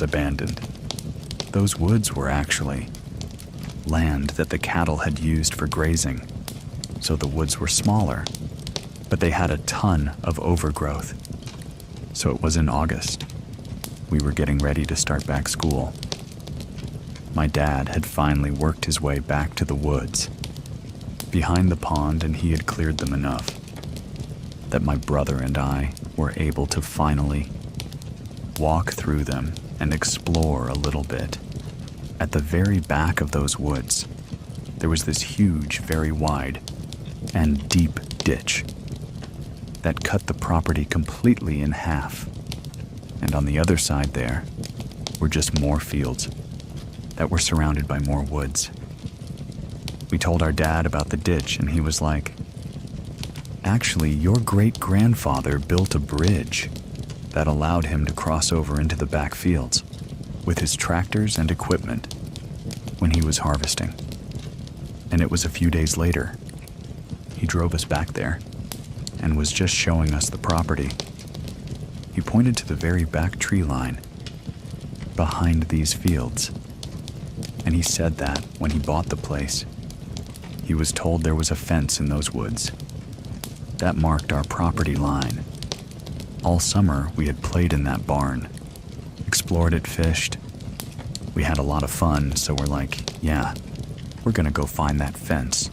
abandoned. Those woods were actually land that the cattle had used for grazing, so the woods were smaller, but they had a ton of overgrowth. So it was in August. We were getting ready to start back school. My dad had finally worked his way back to the woods, behind the pond, and he had cleared them enough that my brother and I were able to finally walk through them and explore a little bit. At the very back of those woods, there was this huge, very wide and deep ditch that cut the property completely in half. And on the other side there were just more fields that were surrounded by more woods. We told our dad about the ditch, and he was like, "Actually, your great-grandfather built a bridge that allowed him to cross over into the back fields with his tractors and equipment when he was harvesting." And it was a few days later. He drove us back there and was just showing us the property. He pointed to the very back tree line behind these fields, and he said that when he bought the place, he was told there was a fence in those woods that marked our property line. All summer, we had played in that barn, explored it, fished. We had a lot of fun, so we're like, yeah, we're gonna go find that fence.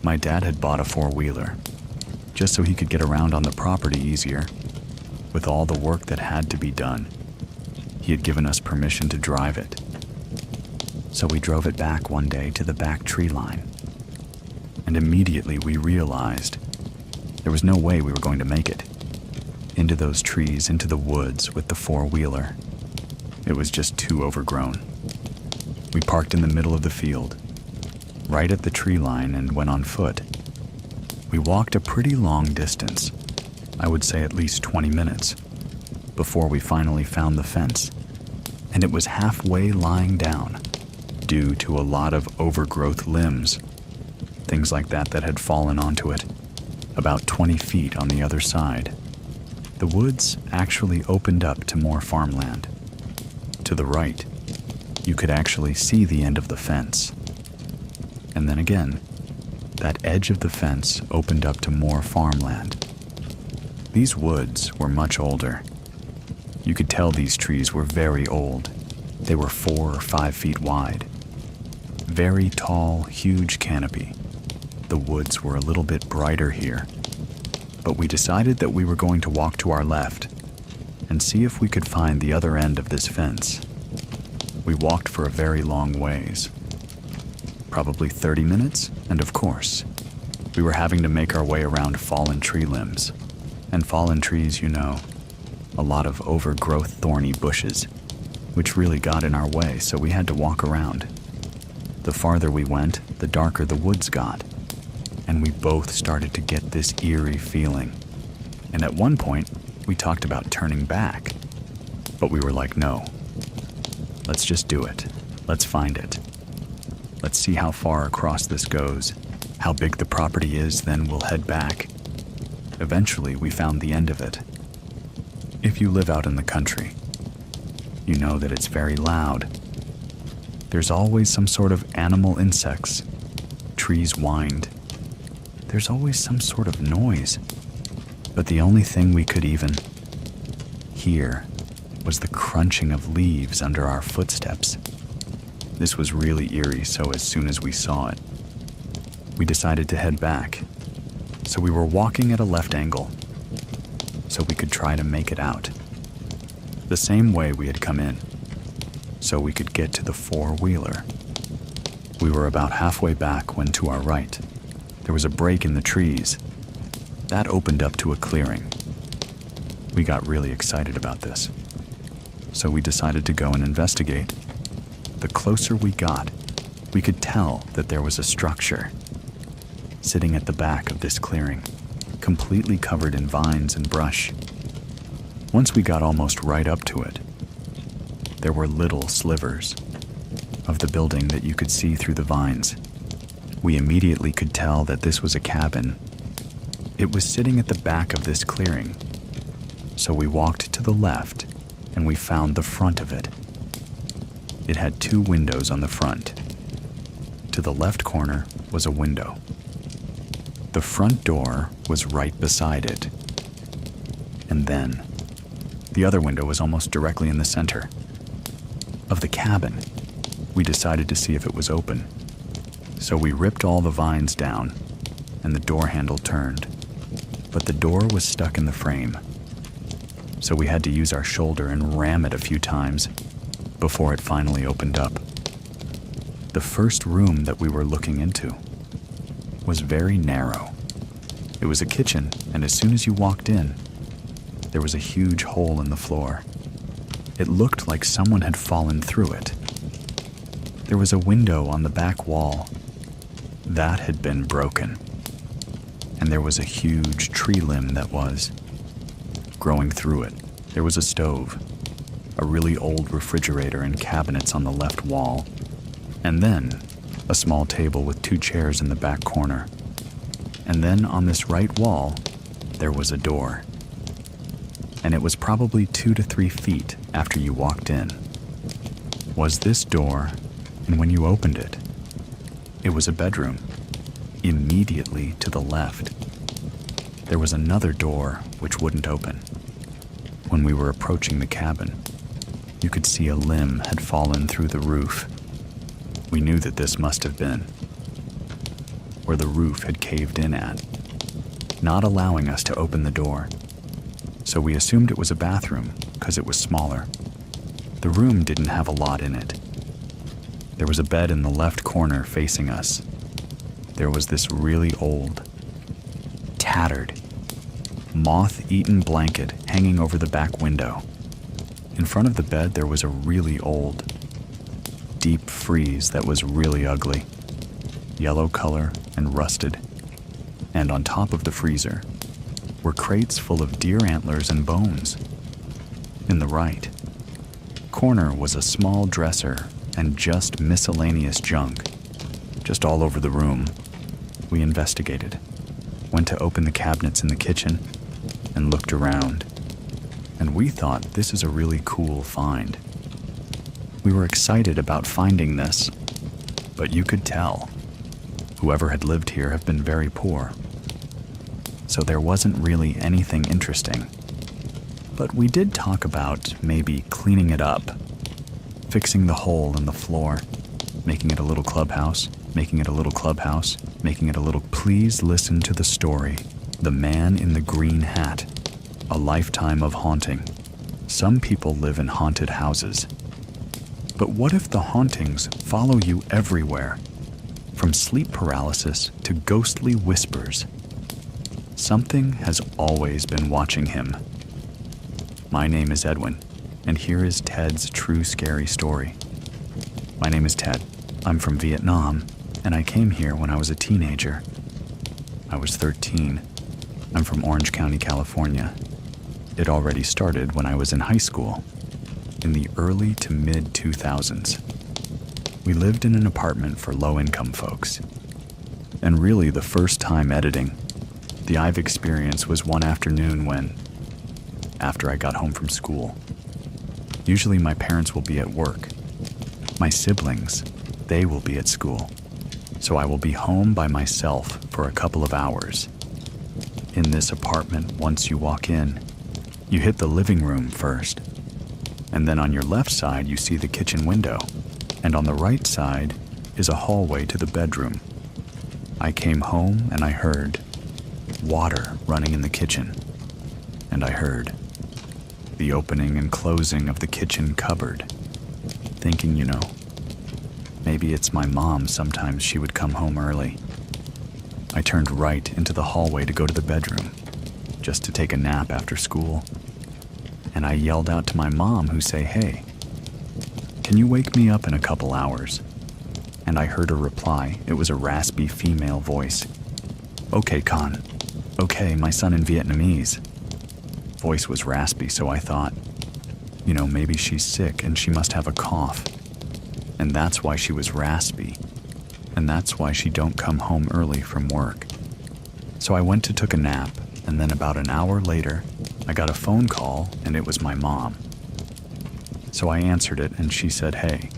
My dad had bought a four-wheeler, just so he could get around on the property easier. With all the work that had to be done, he had given us permission to drive it. So we drove it back one day to the back tree line, and immediately we realized there was no way we were going to make it into those trees, into the woods with the four-wheeler. It was just too overgrown. We parked in the middle of the field, right at the tree line, and went on foot. We walked a pretty long distance, I would say at least 20 minutes, before we finally found the fence. And it was halfway lying down due to a lot of overgrowth limbs, things like that had fallen onto it, about 20 feet on the other side. The woods actually opened up to more farmland. To the right, you could actually see the end of the fence. And then again, that edge of the fence opened up to more farmland. These woods were much older. You could tell these trees were very old. They were 4 or 5 feet wide. Very tall, huge canopy. The woods were a little bit brighter here, but we decided that we were going to walk to our left and see if we could find the other end of this fence. We walked for a very long ways, probably 30 minutes, and of course, we were having to make our way around fallen tree limbs. And fallen trees, you know, a lot of overgrowth thorny bushes, which really got in our way, so we had to walk around. The farther we went, the darker the woods got, and we both started to get this eerie feeling. And at one point, we talked about turning back, but we were like, no, let's just do it. Let's find it. Let's see how far across this goes, how big the property is, then we'll head back. Eventually, we found the end of it. If you live out in the country, you know that it's very loud. There's always some sort of animal, insects. Trees whined. There's always some sort of noise. But the only thing we could even hear was the crunching of leaves under our footsteps. This was really eerie, so as soon as we saw it, we decided to head back. So we were walking at a left angle, so we could try to make it out the same way we had come in, so we could get to the four-wheeler. We were about halfway back when, to our right, there was a break in the trees. That opened up to a clearing. We got really excited about this, so we decided to go and investigate. The closer we got, we could tell that there was a structure sitting at the back of this clearing, completely covered in vines and brush. Once we got almost right up to it, there were little slivers of the building that you could see through the vines. We immediately could tell that this was a cabin. It was sitting at the back of this clearing, so we walked to the left and we found the front of it. It had 2 windows on the front. To the left corner was a window. The front door was right beside it. And then, the other window was almost directly in the center of the cabin. We decided to see if it was open. So we ripped all the vines down, and the door handle turned. But the door was stuck in the frame. So we had to use our shoulder and ram it a few times before it finally opened up. The first room that we were looking into was very narrow. It was a kitchen, and as soon as you walked in, there was a huge hole in the floor. It looked like someone had fallen through it. There was a window on the back wall. That had been broken. And there was a huge tree limb that was growing through it. There was a stove, a really old refrigerator and cabinets on the left wall, and then a small table with 2 chairs in the back corner. And then on this right wall, there was a door. And it was probably 2 to 3 feet after you walked in. Was this door, and when you opened it, it was a bedroom. Immediately to the left, there was another door which wouldn't open. When we were approaching the cabin, you could see a limb had fallen through the roof. We knew that this must have been where the roof had caved in at, not allowing us to open the door. So we assumed it was a bathroom because it was smaller. The room didn't have a lot in it. There was a bed in the left corner facing us. There was this really old, tattered, moth-eaten blanket hanging over the back window. In front of the bed, there was a really old, deep freeze that was really ugly, yellow color and rusted. And on top of the freezer were crates full of deer antlers and bones. In the right corner was a small dresser and just miscellaneous junk, just all over the room. We investigated, went to open the cabinets in the kitchen, and looked around. And we thought this is a really cool find. We were excited about finding this, but you could tell whoever had lived here had been very poor. So there wasn't really anything interesting. But we did talk about maybe cleaning it up, fixing the hole in the floor, making it a little clubhouse, making it a little clubhouse, making it a little. Please listen to the story. The Man in the Green Hat. A lifetime of haunting. Some people live in haunted houses. But what if the hauntings follow you everywhere? From sleep paralysis to ghostly whispers. Something has always been watching him. My name is Edwin, and here is Ted's true scary story. My name is Ted. I'm from Vietnam, and I came here when I was a teenager. I was 13. I'm from Orange County, California. It already started when I was in high school, in the early to mid-2000s. We lived in an apartment for low-income folks. And really the first time editing the I've experienced was one afternoon when, after I got home from school. Usually my parents will be at work. My siblings, they will be at school. So I will be home by myself for a couple of hours. In this apartment, once you walk in, you hit the living room first. And then on your left side, you see the kitchen window. And on the right side is a hallway to the bedroom. I came home and I heard water running in the kitchen. And I heard the opening and closing of the kitchen cupboard. Thinking, maybe it's my mom. Sometimes she would come home early. I turned right into the hallway to go to the bedroom, just to take a nap after school. And I yelled out to my mom, who say, "Hey, can you wake me up in a couple hours?" And I heard her reply. It was a raspy female voice. "Okay, Con. Okay, my son in Vietnamese." Voice was raspy, so I thought, maybe she's sick and she must have a cough. And that's why she was raspy. And that's why she don't come home early from work. So I went to took a nap, and then about an hour later, I got a phone call, and it was my mom. So I answered it and she said, "Hey,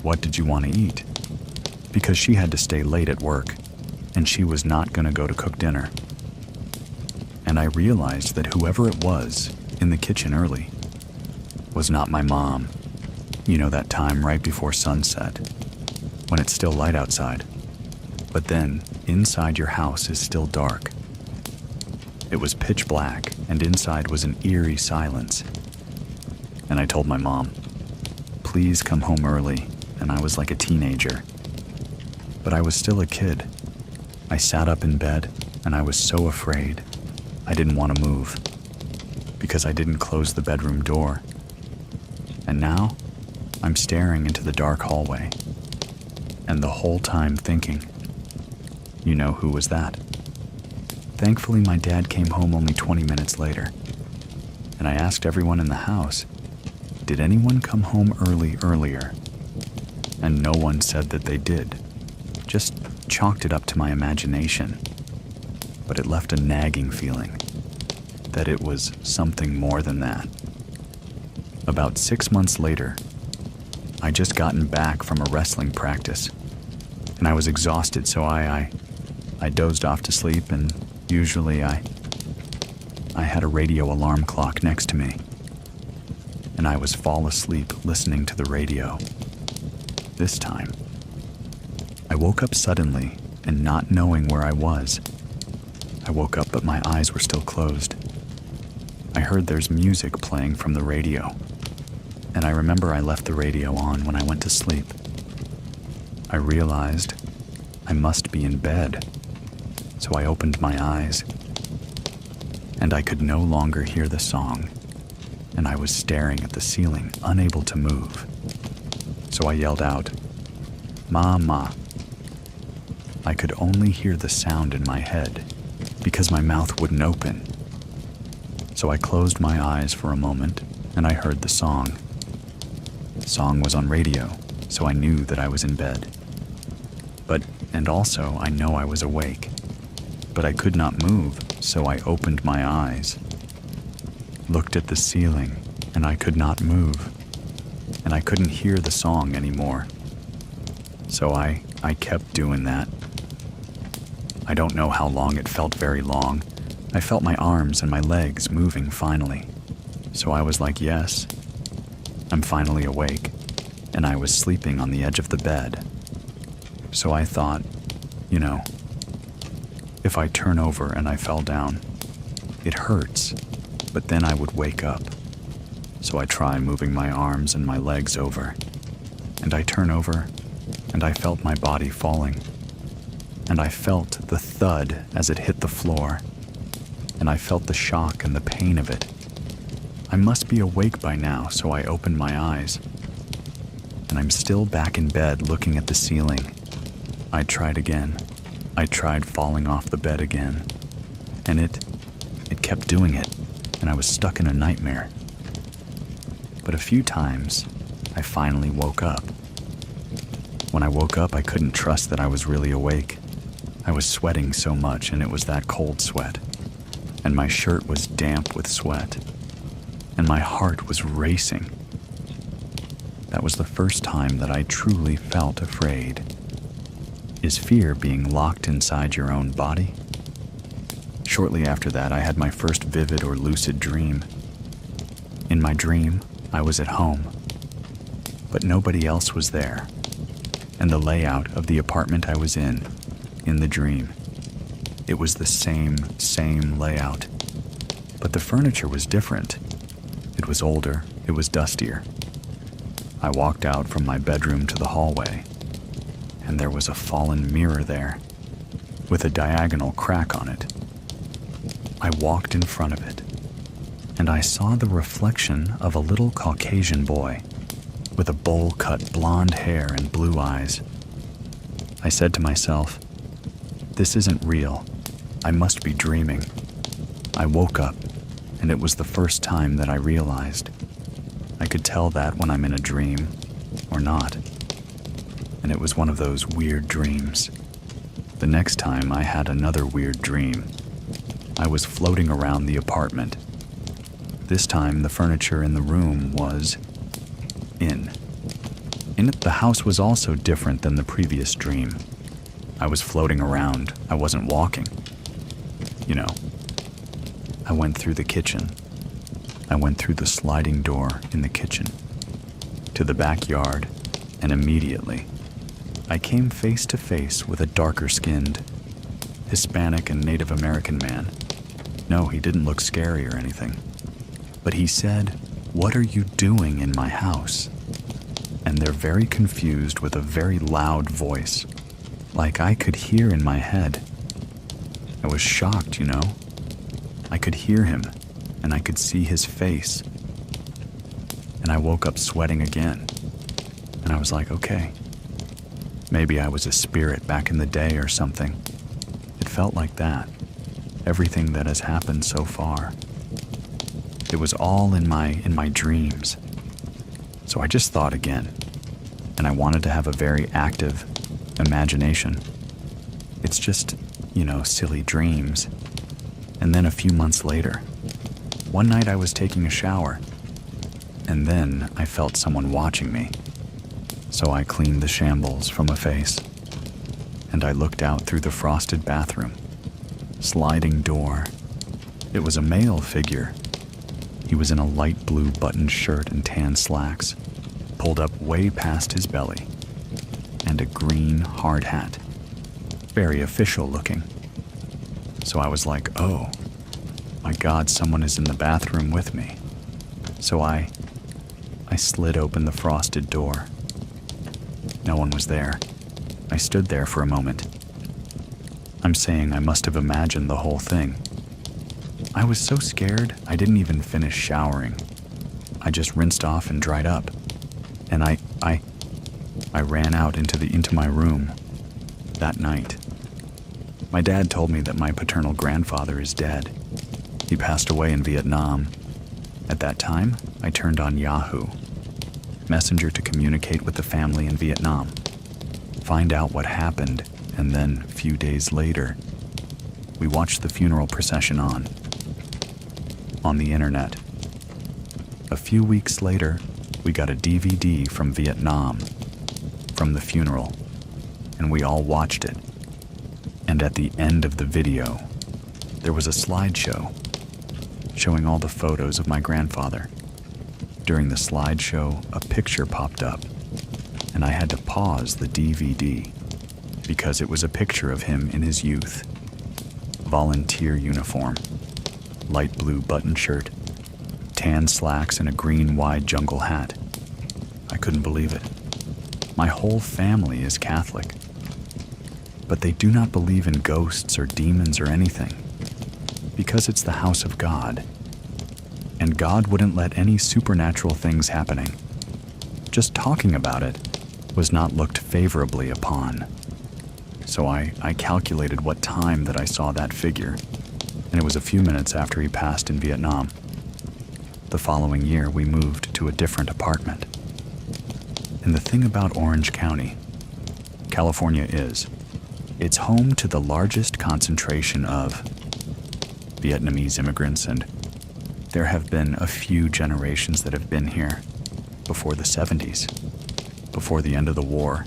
what did you want to eat?" Because she had to stay late at work and she was not going to go to cook dinner. And I realized that whoever it was in the kitchen early was not my mom. You know, that time right before sunset, when it's still light outside, but then inside your house is still dark. It was pitch black, and inside was an eerie silence. And I told my mom, "Please come home early," and I was like a teenager. But I was still a kid. I sat up in bed, and I was so afraid. I didn't want to move, because I didn't close the bedroom door. And now, I'm staring into the dark hallway, and the whole time thinking, you know who was that? Thankfully, my dad came home only 20 minutes later, and I asked everyone in the house, did anyone come home earlier? And no one said that they did. Just chalked it up to my imagination. But it left a nagging feeling that it was something more than that. About 6 months later, I just gotten back from a wrestling practice, and I was exhausted, so I dozed off to sleep, and usually I had a radio alarm clock next to me, and I was fall asleep listening to the radio. This time, I woke up suddenly and not knowing where I was. I woke up, but my eyes were still closed. I heard there's music playing from the radio, and I remember I left the radio on when I went to sleep. I realized I must be in bed, so I opened my eyes, and I could no longer hear the song, and I was staring at the ceiling, unable to move. So I yelled out, "Mama." I could only hear the sound in my head because my mouth wouldn't open. So I closed my eyes for a moment, and I heard the song. The song was on radio, so I knew that I was in bed. And also I know I was awake. But I could not move, so I opened my eyes, looked at the ceiling, and I could not move. And I couldn't hear the song anymore. So I kept doing that. I don't know how long. It felt very long. I felt my arms and my legs moving finally. So I was like, yes, I'm finally awake. And I was sleeping on the edge of the bed. So I thought, you know, if I turn over and I fell down, it hurts, but then I would wake up. So I try moving my arms and my legs over, and I turn over, and I felt my body falling, and I felt the thud as it hit the floor, and I felt the shock and the pain of it. I must be awake by now, so I opened my eyes, and I'm still back in bed looking at the ceiling. I tried again. I tried falling off the bed again, and it kept doing it, and I was stuck in a nightmare. But a few times, I finally woke up. When I woke up, I couldn't trust that I was really awake. I was sweating so much, and it was that cold sweat, and my shirt was damp with sweat, and my heart was racing. That was the first time that I truly felt afraid. Is fear being locked inside your own body? Shortly after that, I had my first vivid or lucid dream. In my dream, I was at home, but nobody else was there, and the layout of the apartment I was in the dream, it was the same layout, but the furniture was different. It was older, it was dustier. I walked out from my bedroom to the hallway, and there was a fallen mirror there, with a diagonal crack on it. I walked in front of it, and I saw the reflection of a little Caucasian boy with a bowl-cut blonde hair and blue eyes. I said to myself, this isn't real. I must be dreaming. I woke up, and it was the first time that I realized. I could tell that when I'm in a dream, or not. And it was one of those weird dreams. The next time I had another weird dream. I was floating around the apartment. This time the furniture in the room was in. In it, the house was also different than the previous dream. I was floating around. I wasn't walking. You know, I went through the kitchen. I went through the sliding door in the kitchen to the backyard, and immediately I came face to face with a darker-skinned Hispanic and Native American man. No, he didn't look scary or anything. But he said, "What are you doing in my house?" And they're very confused with a very loud voice, like I could hear in my head. I was shocked, you know. I could hear him, and I could see his face. And I woke up sweating again. And I was like, okay, maybe I was a spirit back in the day or something. It felt like that. Everything that has happened so far. It was all in my dreams. So I just thought again, and I wanted to have a very active imagination. It's just, you know, silly dreams. And then a few months later, one night I was taking a shower, and then I felt someone watching me. So I cleaned the shambles from a face, and I looked out through the frosted bathroom. Sliding door. It was a male figure. He was in a light blue buttoned shirt and tan slacks, pulled up way past his belly, and a green hard hat. Very official looking. So I was like, oh, my God, someone is in the bathroom with me. So I slid open the frosted door. No one was there. I stood there for a moment. I'm saying I must have imagined the whole thing. I was so scared, I didn't even finish showering. I just rinsed off and dried up. And I ran out into my room that night. My dad told me that my paternal grandfather is dead. He passed away in Vietnam. At that time, I turned on Yahoo Messenger to communicate with the family in Vietnam, find out what happened, and then, a few days later, we watched the funeral procession on the internet. A few weeks later, we got a DVD from Vietnam, from the funeral, and we all watched it. And at the end of the video, there was a slideshow showing all the photos of my grandfather. During the slideshow, a picture popped up, and I had to pause the DVD because it was a picture of him in his youth. Volunteer uniform, light blue button shirt, tan slacks, and a green wide jungle hat. I couldn't believe it. My whole family is Catholic, but they do not believe in ghosts or demons or anything, because it's the house of God, and God wouldn't let any supernatural things happening. Just talking about it was not looked favorably upon. So I calculated what time that I saw that figure, and it was a few minutes after he passed in Vietnam. The following year, we moved to a different apartment. And the thing about Orange County, California is, it's home to the largest concentration of Vietnamese immigrants, and there have been a few generations that have been here before the 70s, before the end of the war.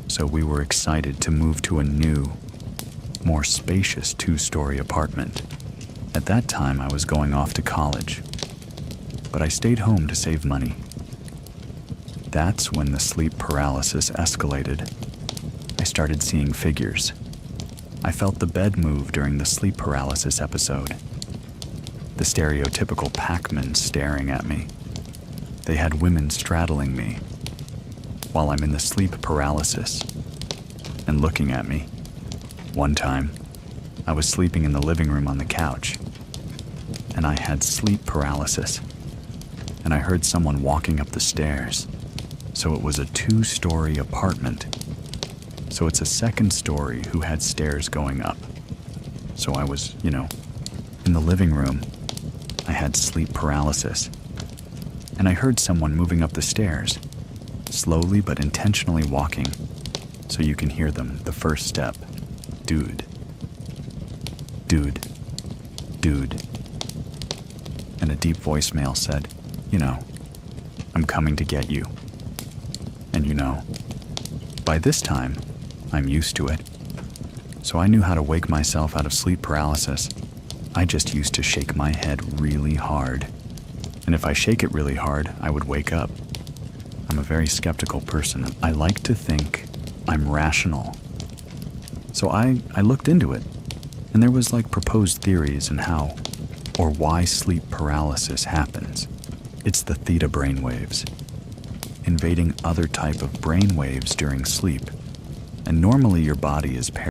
So we were excited to move to a new, more spacious 2-story apartment. At that time, I was going off to college, but I stayed home to save money. That's when the sleep paralysis escalated. I started seeing figures. I felt the bed move during the sleep paralysis episode. The stereotypical packmen staring at me. They had women straddling me while I'm in the sleep paralysis and looking at me. One time, I was sleeping in the living room on the couch, and I had sleep paralysis, and I heard someone walking up the stairs. So it was a 2-story apartment. So it's a second story who had stairs going up. So I was, in the living room. I had sleep paralysis. And I heard someone moving up the stairs, slowly but intentionally walking, so you can hear them. The first step, dude, dude, dude. And a deep voicemail said, I'm coming to get you. And by this time, I'm used to it. So I knew how to wake myself out of sleep paralysis. I just used to shake my head really hard. And if I shake it really hard, I would wake up. I'm a very skeptical person. I like to think I'm rational. So I looked into it, and there was proposed theories on how or why sleep paralysis happens. It's the theta brainwaves, invading other type of brainwaves during sleep. And normally your body is